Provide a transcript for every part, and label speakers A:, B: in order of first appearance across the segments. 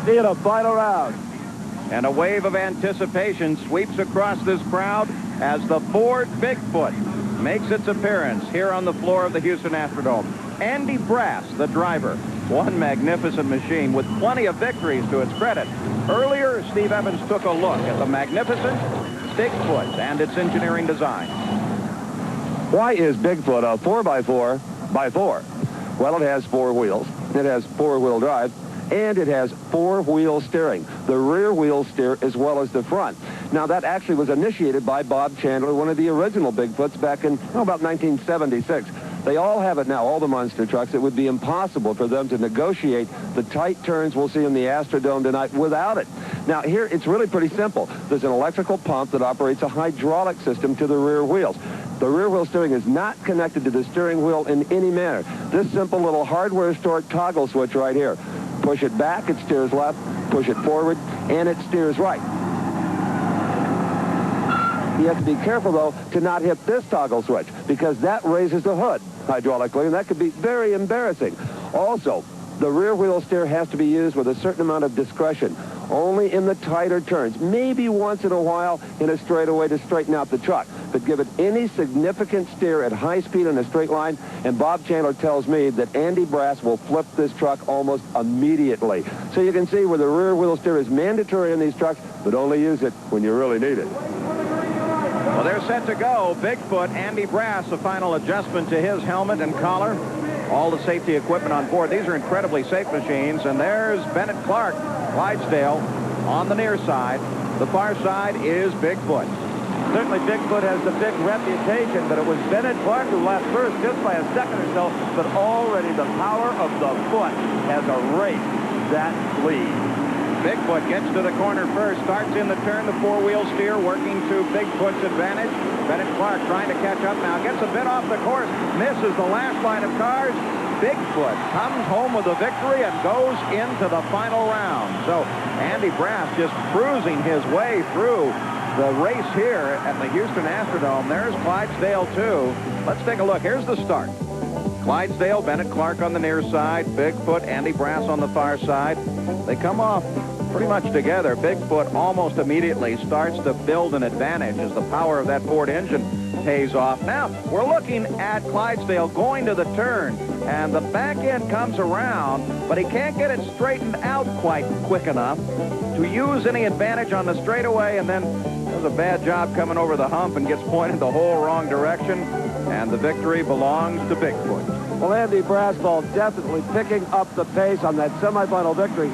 A: see in a final round.
B: And a wave of anticipation sweeps across this crowd as the Ford Bigfoot makes its appearance here on the floor of the Houston Astrodome. Andy Brass, the driver. One magnificent machine with plenty of victories to its credit. Earlier, Steve Evans took a look at the magnificent Bigfoot and its engineering design.
A: Why is Bigfoot a 4x4x4? Well, it has 4 wheels. It has 4-wheel drive. And it has 4-wheel steering. The rear wheels steer as well as the front. Now, that actually was initiated by Bob Chandler, one of the original Bigfoots back in, about 1976. They all have it now, all the monster trucks. It would be impossible for them to negotiate the tight turns we'll see in the Astrodome tonight without it. Now, here, it's really pretty simple. There's an electrical pump that operates a hydraulic system to the rear wheels. The rear wheel steering is not connected to the steering wheel in any manner. This simple little hardware stored toggle switch right here. Push it back, it steers left. Push it forward, and it steers right. You have to be careful, though, to not hit this toggle switch, because that raises the hood hydraulically, and that could be very embarrassing. Also, the rear wheel steer has to be used with a certain amount of discretion, only in the tighter turns, maybe once in a while in a straightaway to straighten out the truck. But give it any significant steer at high speed in a straight line, and Bob Chandler tells me that Andy Brass will flip this truck almost immediately. So you can see where the rear wheel steer is mandatory in these trucks, but only use it when you really need it.
B: Well, they're set to go. Bigfoot, Andy Brass, a final adjustment to his helmet and collar. All the safety equipment on board. These are incredibly safe machines. And there's Bennett Clark, Clydesdale, on the near side. The far side is Bigfoot.
A: Certainly Bigfoot has the big reputation, but it was Bennett Clark who left first just by a second or so. But already the power of the foot has erased that lead.
B: Bigfoot gets to the corner first, starts in the turn, the 4-wheel steer working to Bigfoot's advantage. Bennett Clark trying to catch up now, gets a bit off the course, misses the last line of cars. Bigfoot comes home with a victory and goes into the final round. So Andy Brass just cruising his way through the race here at the Houston Astrodome. There's Clydesdale too. Let's take a look. Here's the start. Clydesdale, Bennett Clark on the near side, Bigfoot, Andy Brass on the far side. They come off pretty much together. Bigfoot almost immediately starts to build an advantage as the power of that Ford engine pays off. Now, we're looking at Clydesdale going to the turn, and the back end comes around, but he can't get it straightened out quite quick enough to use any advantage on the straightaway, and then does a bad job coming over the hump and gets pointed the whole wrong direction, and the victory belongs to Bigfoot.
A: Well, Andy Brassball definitely picking up the pace on that semifinal victory.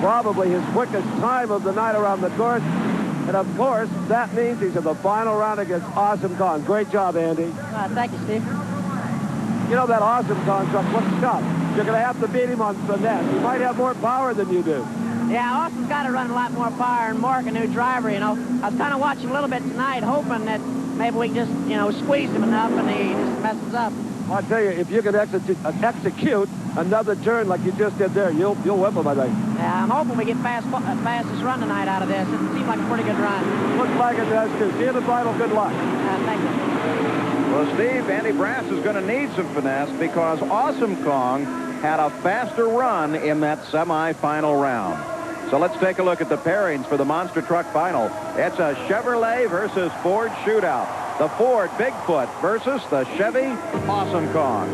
A: Probably his quickest time of the night around the course. And, of course, that means he's in the final round against Awesome Kong. Great job, Andy.
C: Thank you, Steve.
A: You know, that Awesome Kong truck looks tough. You're going to have to beat him on finesse. He might have more power than you do.
C: Yeah, Awesome's got to run a lot more power, and Mark, a new driver, you know. I was kind of watching a little bit tonight, hoping that maybe we can just, you know, squeeze him enough and he just messes up.
A: I'll tell you, if you can execute another turn like you just did there, you'll whip him, I think.
C: Yeah, I'm hoping we get fastest run tonight out of this. It seems like a pretty good run.
A: Looks like it does, too. See you in the final. Good luck.
C: Thank you.
B: Well, Steve, Andy Brass is going to need some finesse because Awesome Kong had a faster run in that semifinal round. So let's take a look at the pairings for the monster truck final. It's a Chevrolet versus Ford shootout. The Ford Bigfoot versus the Chevy Awesome Kong.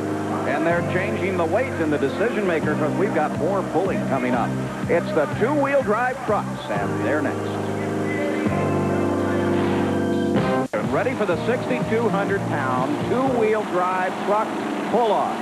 B: And they're changing the weight in the decision maker because we've got more pulling coming up. It's the 2-wheel drive trucks, and they're next. Ready for the 6,200-pound 2-wheel drive truck pull-off.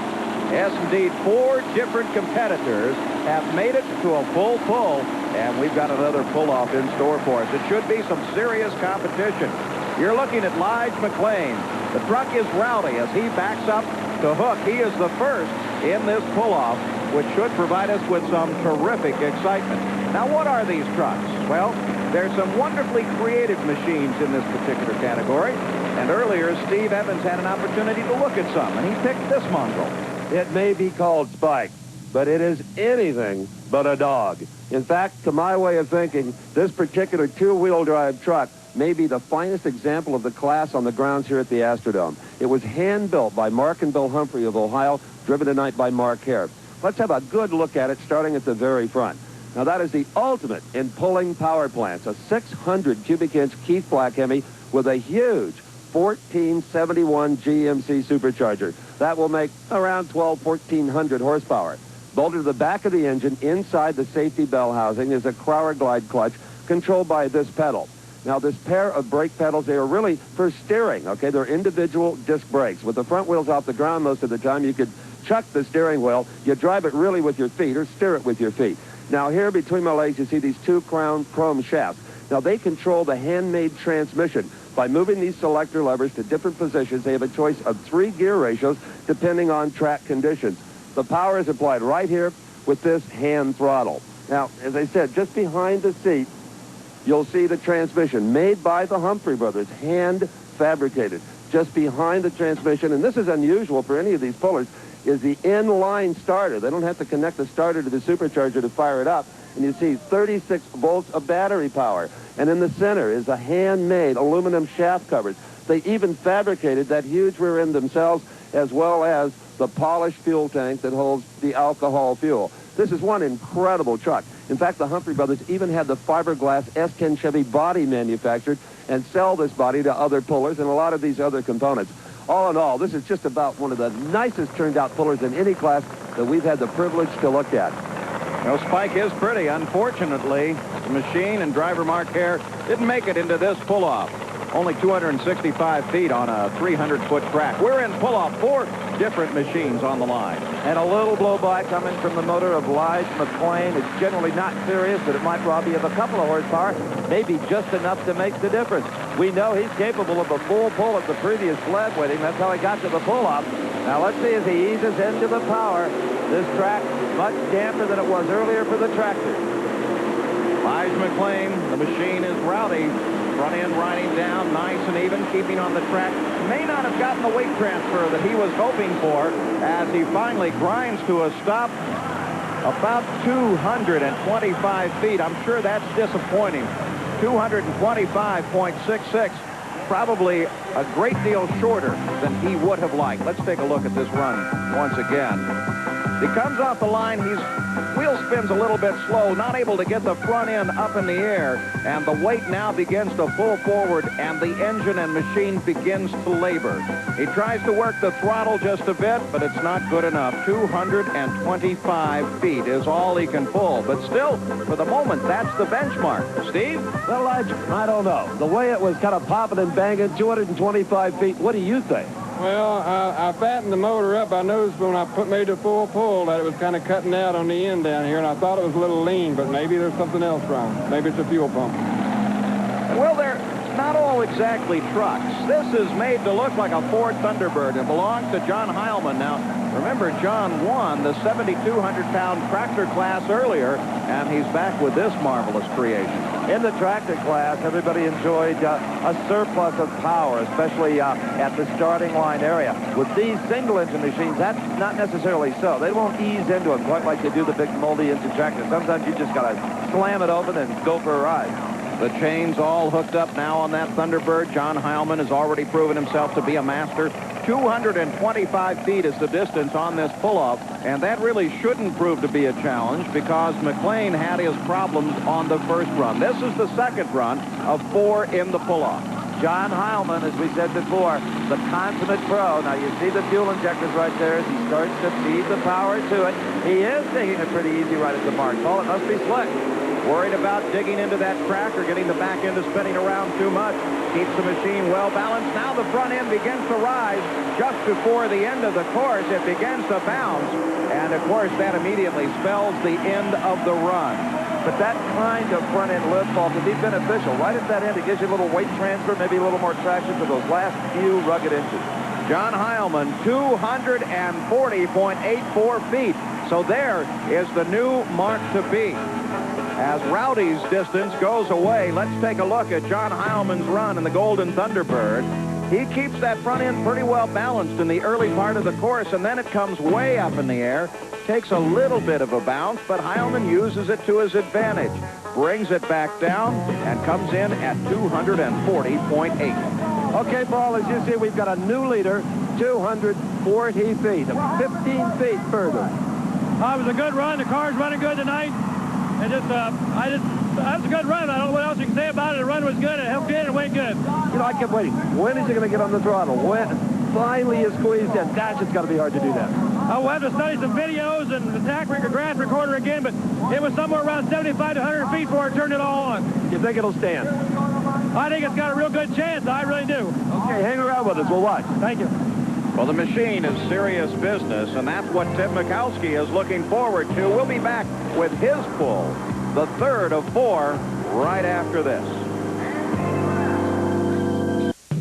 B: Yes, indeed, 4 different competitors have made it to a full pull, and we've got another pull-off in store for us. It should be some serious competition. You're looking at Lige McLean. The truck is Rowdy as he backs up to hook. He is the first in this pull-off, which should provide us with some terrific excitement. Now, what are these trucks? Well, there's some wonderfully creative machines in this particular category. And earlier, Steve Evans had an opportunity to look at some, and he picked this mongrel.
A: It may be called Spike, but it is anything but a dog. In fact, to my way of thinking, this particular 2-wheel drive truck may be the finest example of the class on the grounds here at the Astrodome. It was hand-built by Mark and Bill Humphrey of Ohio, driven tonight by Mark Hare. Let's have a good look at it, starting at the very front. Now, that is the ultimate in pulling power plants. A 600 cubic inch Keith Black Hemi with a huge 1471 GMC supercharger. That will make around 1,400 horsepower. Bolted to the back of the engine inside the safety bell housing is a Crowder Glide clutch controlled by this pedal. Now, this pair of brake pedals, they are really for steering, okay? They're individual disc brakes. With the front wheels off the ground most of the time, you could chuck the steering wheel. You drive it really with your feet or steer it with your feet. Now, here between my legs, you see these two crown chrome shafts. Now, they control the handmade transmission. By moving these selector levers to different positions, they have a choice of 3 gear ratios depending on track conditions. The power is applied right here with this hand throttle. Now, as I said, just behind the seat, you'll see the transmission made by the Humphrey brothers, hand fabricated. Just behind the transmission, and this is unusual for any of these pullers, is the inline starter. They don't have to connect the starter to the supercharger to fire it up. And you see 36 volts of battery power. And in the center is a handmade aluminum shaft covers. They even fabricated that huge rear end themselves, as well as the polished fuel tank that holds the alcohol fuel. This is one incredible truck. In fact, the Humphrey brothers even had the fiberglass S10 Chevy body manufactured and sell this body to other pullers and a lot of these other components. All in all, this is just about one of the nicest turned out pullers in any class that we've had the privilege to look at.
B: Well, Spike is pretty. Unfortunately, the machine and driver Mark Hare didn't make it into this pull-off. Only 265 feet on a 300-foot track. We're in pull-off, 4 different machines on the line.
A: And a little blow-by coming from the motor of Lige McLean. It's generally not serious, but it might rob you of a couple of horsepower, maybe just enough to make the difference. We know he's capable of a full pull at the previous sled with him. That's how he got to the pull-off. Now let's see as he eases into the power. This track much damper than it was earlier for the tractor.
B: Lige McLean, the machine is Rowdy. Front end riding down, nice and even, keeping on the track. May not have gotten the weight transfer that he was hoping for as he finally grinds to a stop about 225 feet. I'm sure that's disappointing. 225.66, probably a great deal shorter than he would have liked. Let's take a look at this run once again. He comes off the line, his wheel spins a little bit slow, not able to get the front end up in the air, and the weight now begins to pull forward, and the engine and machine begins to labor. He tries to work the throttle just a bit, but it's not good enough. 225 feet is all he can pull, but still, for the moment, that's the benchmark. Steve?
A: Well, I don't know. The way it was kind of popping and banging, 225 feet, what do you think?
D: Well, I fattened the motor up. I noticed when I made a full pull that it was kind of cutting out on the end down here, and I thought it was a little lean, but maybe there's something else wrong. Maybe it's a fuel pump.
B: Well, they're not all exactly trucks. This is made to look like a Ford Thunderbird. It belongs to John Heilman. Now, remember, John won the 7,200-pound tractor class earlier, and he's back with this marvelous creation.
A: In the tractor class, everybody enjoyed a surplus of power, especially at the starting line area. With these single-engine machines, that's not necessarily so. They won't ease into them quite like they do the big multi-engine tractors. Sometimes you just got to slam it open and go for a ride.
B: The chains all hooked up now on that Thunderbird. John Heilman has already proven himself to be a master. 225 feet is the distance on this pull-off, and that really shouldn't prove to be a challenge because McLean had his problems on the first run. This is the second run of 4 in the pull-off.
A: John Heilman, as we said before, the consummate pro. Now, you see the fuel injectors right there as he starts to feed the power to it. He is taking a pretty easy right at the mark. Paul, it must be slick.
B: Worried about digging into that crack or getting the back end spinning around too much. Keeps the machine well balanced. Now the front end begins to rise. Just before the end of the course, it begins to bounce. And, of course, that immediately spells the end of the run.
A: But that kind of front end lift ball can be beneficial. Right at that end, it gives you a little weight transfer, maybe a little more traction for those last few rugged inches.
B: John Heilman, 240.84 feet. So there is the new mark to beat. As Rowdy's distance goes away, let's take a look at John Heilman's run in the Golden Thunderbird. He keeps that front end pretty well balanced in the early part of the course, and then it comes way up in the air, takes a little bit of a bounce, but Heilman uses it to his advantage, brings it back down, and comes in at 240.8.
A: Okay, Paul, as you see, we've got a new leader, 240 feet, 15 feet further.
E: It was a good run. The car's running good tonight. It just, that was a good run. I don't know what else you can say about it. The run was good. It helped in and went good.
A: You know, I kept waiting. When is he going to get on the throttle? When finally is squeezed in? Gosh, it's got to be hard to do that.
E: We'll have to study some videos and the grass recorder again, but it was somewhere around 75 to 100 feet before it turned it all on.
A: You think it'll stand?
E: I think it's got a real good chance. I really do.
A: Okay, hang around with us. We'll watch.
E: Thank you.
B: Well, the machine is serious business, and that's what Tim Mikowski is looking forward to. We'll be back with his pull, the third of 4, right after this.